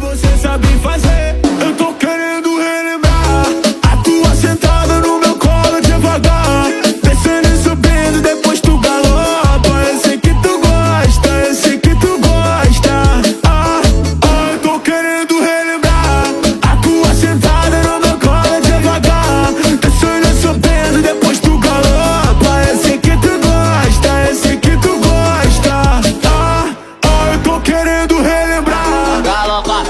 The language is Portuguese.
você sabe fazer. Eu tô querendo relembrar a tua sentada no meu colo devagar, descendo e subindo, depois tu galopa. Eu sei que tu gosta, eu sei que tu gosta. Eu tô querendo relembrar a tua sentada no meu colo devagar, descendo e subindo, depois tu galopa. Eu sei que tu gosta, eu sei que tu gosta. Eu tô querendo relembrar. Galopa,